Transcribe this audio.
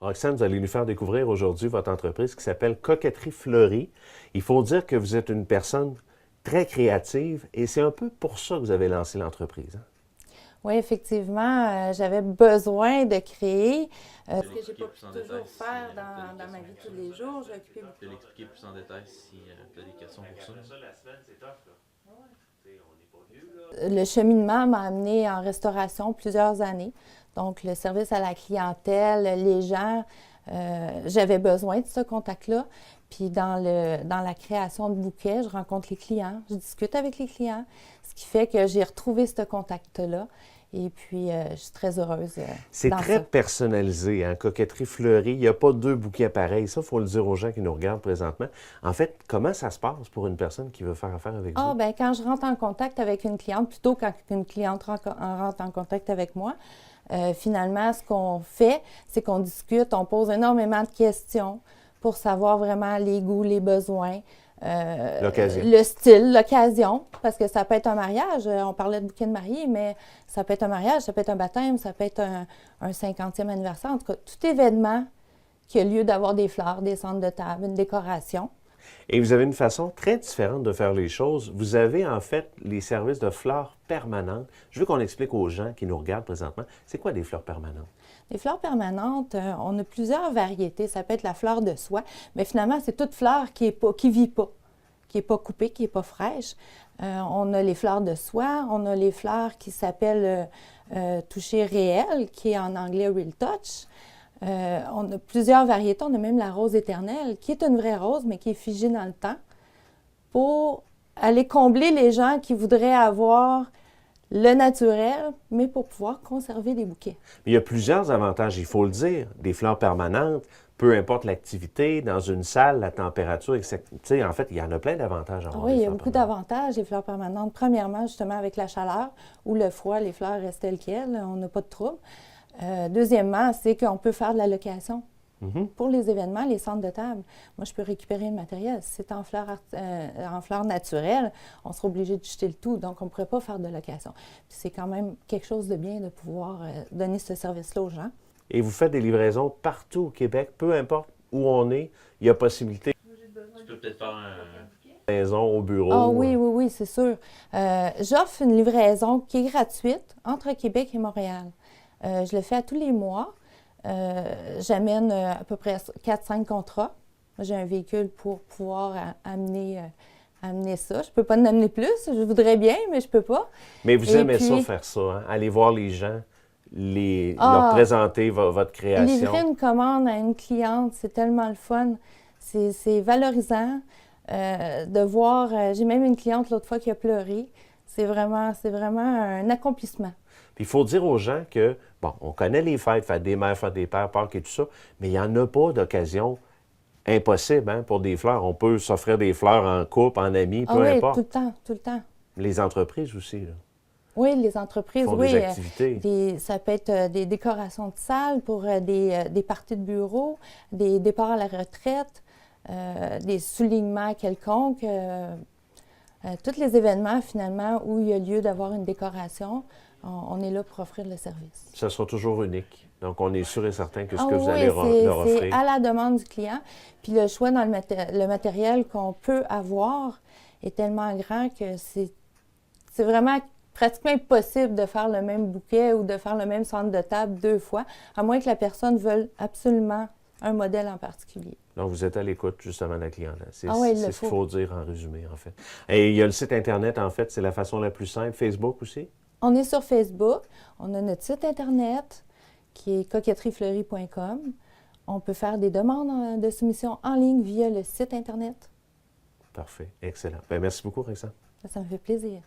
Roxane, vous allez nous faire découvrir aujourd'hui votre entreprise qui s'appelle Coquetterie Fleurie. Il faut dire que vous êtes une personne très créative et c'est un peu pour ça que vous avez lancé l'entreprise. Hein? Oui, effectivement, j'avais besoin de créer ce que je n'ai pas pu toujours faire dans ma vie de tous les jours. J'ai occupé Je vais l'expliquer plus en détail si tu as des questions pour ça. La semaine, c'est tough, là. Le cheminement m'a amené en restauration plusieurs années. Donc, le service à la clientèle, les gens, j'avais besoin de ce contact-là. Puis, dans la création de bouquets, je rencontre les clients, je discute avec les clients, ce qui fait que j'ai retrouvé ce contact-là. Et puis, je suis très heureuse C'est dans très ça. personnalisé, hein? Coquetterie Fleurie. Il n'y a pas deux bouquets pareils. Ça, il faut le dire aux gens qui nous regardent présentement. En fait, comment ça se passe pour une personne qui veut faire affaire avec Ah, vous? bien, quand je rentre en contact avec une cliente, plutôt quand une cliente rentre en contact avec moi, finalement, ce qu'on fait, c'est qu'on discute, on pose énormément de questions pour savoir vraiment les goûts, les besoins, L'occasion. le style, l'occasion, parce que ça peut être un mariage, on parlait de bouquet de mariée, mais ça peut être un mariage, ça peut être un baptême, ça peut être un 50e anniversaire, en tout cas, tout événement qui a lieu d'avoir des fleurs, des centres de table, une décoration. Et vous avez une façon très différente de faire les choses. Vous avez en fait les services de fleurs permanentes. Je veux qu'on explique aux gens qui nous regardent présentement, c'est quoi des fleurs permanentes? Les fleurs permanentes, on a plusieurs variétés. Ça peut être la fleur de soie, mais finalement, c'est toute fleur qui ne vit pas, qui n'est pas coupée, qui n'est pas fraîche. On a les fleurs de soie, on a les fleurs qui s'appellent toucher réel, qui est en anglais Real Touch. On a plusieurs variétés. On a même la rose éternelle, qui est une vraie rose, mais qui est figée dans le temps, pour aller combler les gens qui voudraient avoir le naturel, mais pour pouvoir conserver des bouquets. Mais il y a plusieurs avantages, il faut le dire. Des fleurs permanentes, peu importe l'activité, dans une salle, la température, etc. Tu sais, en fait, il y en a plein d'avantages à avoir. Oui, des il y a fleurs beaucoup permanentes. d'avantages, les fleurs permanentes. Premièrement, justement, avec la chaleur ou le froid, les fleurs restent telles quelles, on n'a pas de trouble. Deuxièmement, c'est qu'on peut faire de la location. Pour les événements, les centres de table, moi, je peux récupérer le matériel. Si c'est en fleurs naturelles, on sera obligé de jeter le tout, donc on ne pourrait pas faire de location. Puis c'est quand même quelque chose de bien de pouvoir donner ce service-là aux gens. Et vous faites des livraisons partout au Québec, peu importe où on est, il y a possibilité Tu peux peut-être faire un. à la maison, au bureau. Ah oui, oui, oui, c'est sûr. J'offre une livraison qui est gratuite entre Québec et Montréal. Je le fais à tous les mois. J'amène à peu près 4-5 contrats. J'ai un véhicule pour pouvoir amener ça. Je ne peux pas en amener plus. Je voudrais bien, mais je ne peux pas. Mais vous Et aimez ça, puis, faire ça, hein? Aller voir les gens, leur présenter votre création. livrer une commande à une cliente, c'est tellement le fun. C'est valorisant de voir. J'ai même une cliente l'autre fois qui a pleuré. C'est vraiment un accomplissement. Puis il faut dire aux gens que, bon, on connaît les fêtes, fêtes des mères, fêtes des pères, Pâques et tout ça, mais il n'y en a pas d'occasion impossible hein, pour des fleurs. On peut s'offrir des fleurs en couple, en amis, Ah peu oui, importe. tout le temps, tout le temps. Les entreprises aussi, là, Oui, les entreprises, font oui. des activités. Ça peut être des décorations de salles pour des parties de bureau, des départs à la retraite, des soulignements quelconques. Tous les événements, finalement, où il y a lieu d'avoir une décoration, on est là pour offrir le service. Ça sera toujours unique. Donc, on est sûr et certain que ce Ah que vous oui, allez leur c'est offrir. à la demande du client. Puis le choix dans le matériel qu'on peut avoir est tellement grand que c'est vraiment pratiquement impossible de faire le même bouquet ou de faire le même centre de table 2 fois, à moins que la personne veuille absolument un modèle en particulier. Donc, vous êtes à l'écoute, justement, de la clientèle. C'est Ah oui, il le ce qu'il faut. faut dire en résumé, en fait. Et il y a le site Internet, en fait, c'est la façon la plus simple. Facebook aussi? On est sur Facebook, on a notre site Internet qui est coquetteriefleurie.com. On peut faire des demandes de soumission en ligne via le site Internet. Parfait. Excellent. Bien, merci beaucoup, Roxane. Ça me fait plaisir.